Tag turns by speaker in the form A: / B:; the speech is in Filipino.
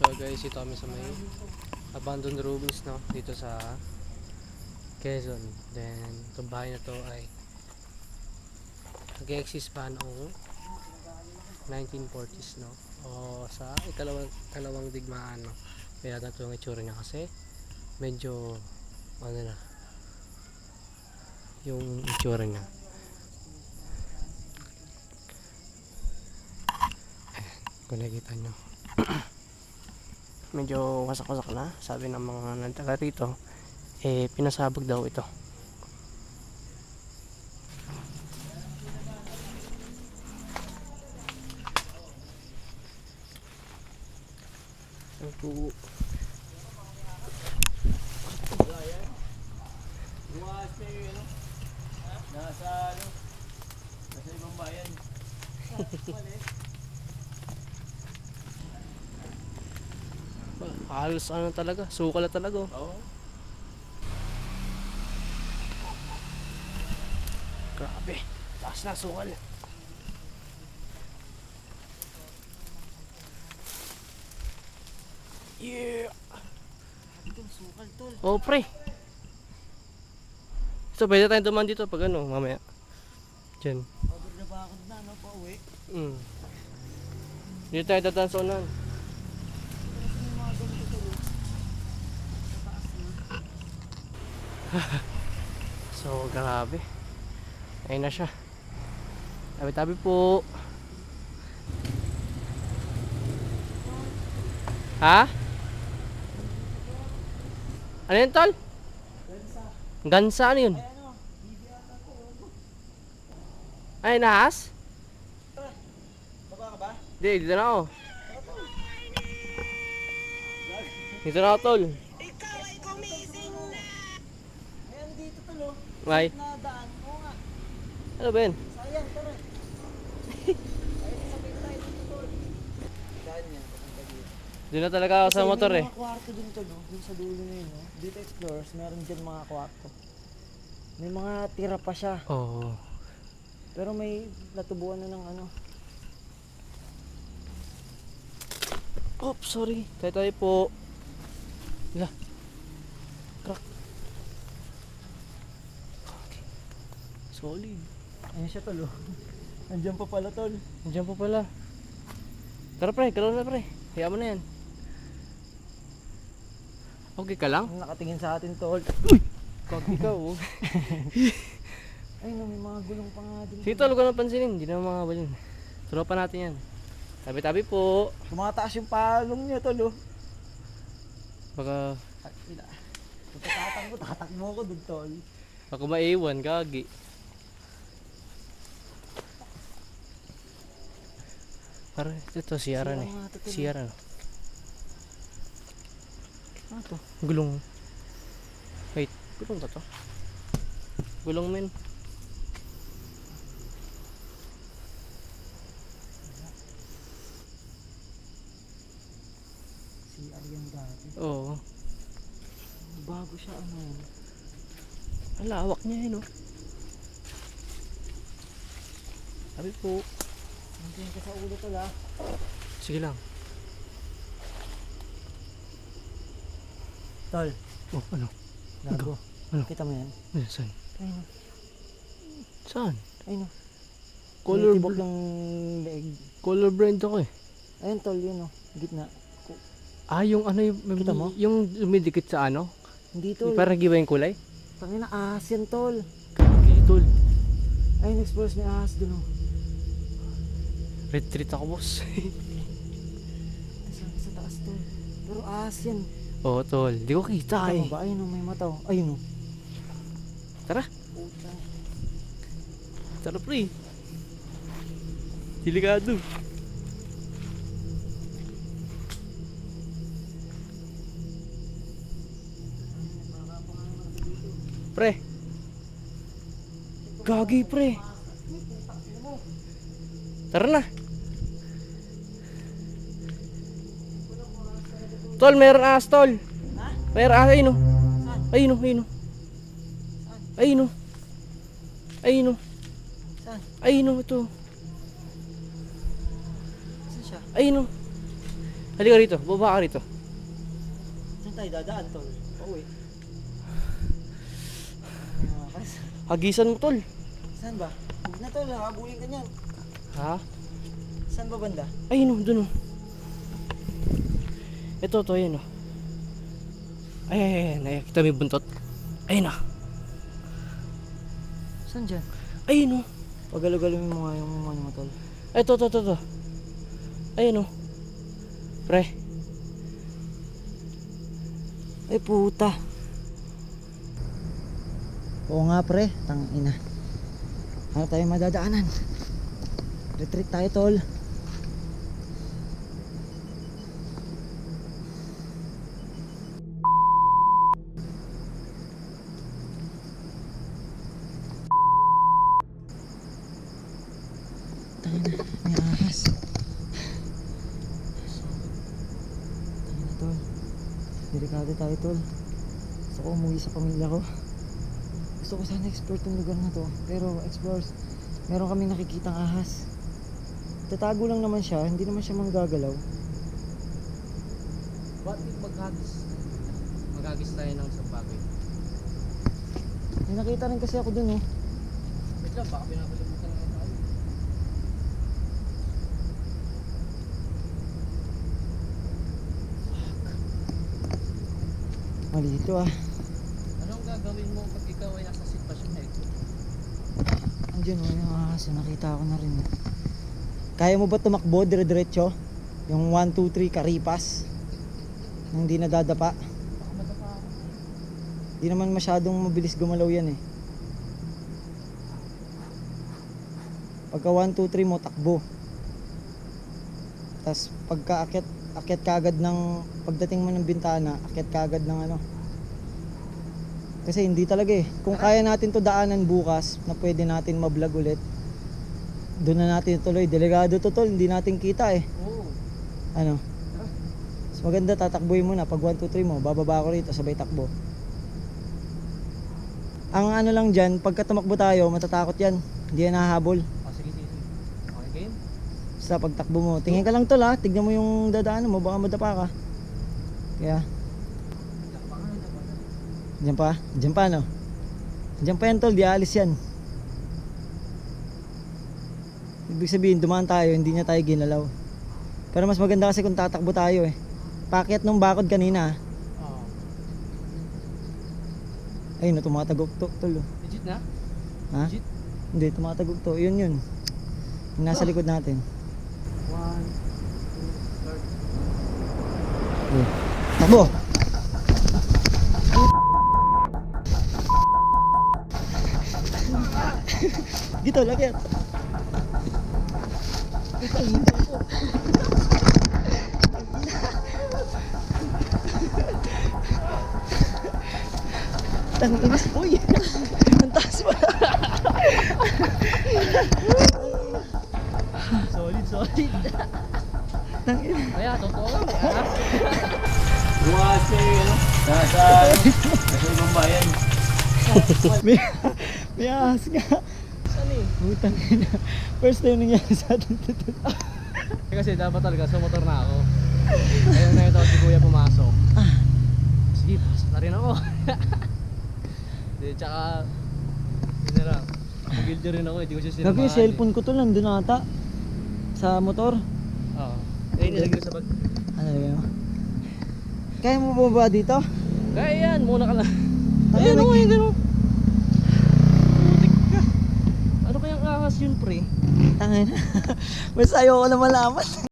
A: So guys, ito kami sa may abandoned ruins, no, dito sa Quezon. Then itong bahay na to ay nag-exist pa noong 1940s, no, o sa ikalawang digmaan, no. Kaya ganito yung itsura niya kasi medyo ano na yung itsura niya. Kung nakikita nyo medyo wasak-wasak na, sabi ng mga nagtaga rito, eh pinasabog daw ito. Opo.
B: Nasa ibang bayan.
A: Halos ano talaga, sukal na talaga.
B: Oo.
A: Grabe, taas na sukal. Yeah.
B: Itong sukal, tol.
A: Oh pre. So pwede tayong dumaan dito pag ano, mamaya. Diyan.
B: Pagod na bakod na, no? Pauwi.
A: Dito tayo dadaan sa unahan.
B: Kasi may mga ganito, tol. Sa taas na.
A: So grabe. Ayun na siya. Tabi-tabi po. Ha? Ano yun, tol? Gansa, ano yun?
B: Ay, ano? Bibi ata ko.
A: Ay, nahas?
B: Baba ka ba?
A: Hindi, dito na ako. Dito na ako, tol.
B: Ayan dito, tol, oh.
A: May.
B: Na daan. Oo nga.
A: Ano ba yun?
B: Sayang, tara. Ayun, sabay tayo dito, tol. Daan yan, papunta dito.
A: Doon na talaga ako sa motor eh.
B: May mga kwarto dun, tol, no? Dun sa dulo na yun, no? Dito Explorers, meron dyan mga kwarto. May mga tira pa siya.
A: Oo.
B: Pero may natubuan na ng ano.
A: Oops, sorry. Tayo po. Wala. Crack. Okay. Solid.
B: Ayun siya, tol, oh. Nandiyan pa pala, tol.
A: Nandiyan pa pala. Tara pre, galaw na pre. Hayaan mo na yan. Okay ka lang?
B: Ang nakatingin sa atin, tol.
A: Kag ikaw oh.
B: Ay, no, may mga gulong pa nga din.
A: Sige tol, huwag ka nang pansinin. Hindi na mga balin. Tropa natin yan. Tabi-tabi po.
B: Tumataas yung palong niya, tol, oh.
A: Baka,
B: Kung tatakbo ko dun, tol.
A: baka maiwan, kagi. Para ito, siyaran eh.
B: nga to, tol.
A: Siyaran.
B: Ano to?
A: Gulong. Wait, gulong ba to? Gulong men.
B: CR yan dati.
A: Oo.
B: Bago siya, ano.
A: Ang lawak niya yun oh. Sabi po.
B: Nandiyan ka sa ulo, tol, ah.
A: Sige lang.
B: Tol,
A: Oh, ano?
B: gago.
A: Ano?
B: Kita mo yan?
A: Ano, saan?
B: Ayun, oh.
A: Saan?
B: Ayun, oh.
A: Color,
B: May tibok ng leeg.
A: color blind ako eh.
B: Ayun, tol, yun, oh. Gitna.
A: Ah, yung ano yung,
B: Kita mo?
A: yung lumidikit sa ano?
B: Hindi, tol.
A: Parang nag-iba yung kulay?
B: Tangina, ahas yan, tol.
A: Okay, tol.
B: Ayun, Explorers, may ahas dun, oh.
A: Retreat ako, boss.
B: Sa taas, tol. Pero ahas yan.
A: Oo, tol. Di ko kita
B: Kita
A: eh.
B: mo ba? Ayun, oh, may mata, oh. Ayun, oh.
A: Tara.
B: Puta.
A: Tara, pre. Delikado. Pre. Gagi, pre. Tara na. Tol, meron ahas, tol.
B: Ha?
A: Meron ahas, ayun o.
B: Saan?
A: Ayun o, ayun o. Ayun o. Ayun o. Halika rito, baba ka rito.
B: Saan tayo dadaan, tol? Pauwi.
A: Hagisan mo, tol.
B: Saan ba? Huwag na, tol. Habulin ka niyan.
A: Ha?
B: Saan ba banda?
A: Ayun o, dun o. Ito, ayun o. Ay, kita mo yung buntot. Ayun o.
B: Saan dyan?
A: Ayun o.
B: Pagalo-galo mo nga yung ano mo, tol.
A: Ito. Ayun o. Pre.
B: Ay, puta. Oo nga, pre. Tangina. Ano tayo madadaanan? Retreat tayo, tol. Tangina, may ahas. Tangina, tol. Delikado tayo, tol. Gusto ko umuwi sa pamilya ko. Gusto ko sana explore tong lugar na to. Pero explores, meron kaming nakikitang ahas. Tatago lang naman siya, hindi naman siya manggagalaw.
A: Ba't di maghagis? Maghagis tayo ng isang bagay.
B: May nakita rin kasi ako dun, oh.
A: Wait lang, baka pinapalimutan na tayo.
B: Mali ito, ah.
A: Anong gagawin mo pag ikaw ay nasa sitwasyon na ito?
B: Andiyan, oh, yung ahas. Nakita ko na rin, oh. Kaya mo ba tumakbo dire-diretso? Yung 1, 2, 3 karipas? Nang di nadadapa?
A: Baka madapa ako.
B: Di naman masyadong mabilis gumalaw yan, eh. Pagka 1, 2, 3 mo, takbo. Tapos pagka akyat kagad ng, pagdating mo ng bintana, akyat kagad ng ano. Kasi hindi talaga, eh. Kung kaya natin to daanan bukas, na pwede natin ma-vlog ulit, doon na natin tuloy. Delikado to, tol, hindi natin kita, eh.
A: Oo.
B: Ano? Mas maganda tatakbuhin mo na. Pag 1, 2, 3 mo, bababa ako rito, sabay takbo. Ang ano lang dyan, pagka tumakbo tayo, matatakot yan. Hindi yan nahahabol.
A: Sige. Okay, game?
B: Sa pagtakbo mo, tingin ka lang, tol, ha. Tignan mo yung dadaanan mo, baka madapa ka. Kaya Diyan pa, no? Diyan pa yan, tol, di alis yan. Ibig sabihin, dumaan tayo, hindi niya tayo ginalaw. Pero mas maganda kasi kung tatakbo tayo, eh. Pakyat nung bakod kanina,
A: Oo.
B: ayun, no, tumatagok to, tol, oh.
A: Legit na?
B: Ha?
A: Legit?
B: Hindi, tumatagok to. Yun. Yung nasa likod natin.
A: 1, 2, start.
B: Okay. Takbo! Dito, lagyat. Tangina. Uy! Ang taas pa. Solid. Tangina.
A: Kaya, totoo lang. Ha?
C: Bukas ano? Sa ibang bayan.
B: May ahas nga.
A: Saan eh?
B: Putang ina. First time nangyari sa atin ito.
A: Kasi dapat talaga sa motor na ako. Ayun na ito si kuya pumasok. Sige, pasok na rin ako. Di, tsaka yun na lang. Mag-guilty rin ako, hindi ko siya sinamahan.
B: Gagi, yung cellphone ko to nandun ata. Sa motor.
A: Oo. Eh, nilagay ko sa bag.
B: Ano lagay mo? Kaya mo ba dito?
A: Kaya yan, muna ka lang.
B: Ayun,
A: Ayun o,
B: nag-
A: ayun o. Putik ka. Ano kayang ahas yun, pre?
B: Tangin. Basta ayoko na malaman.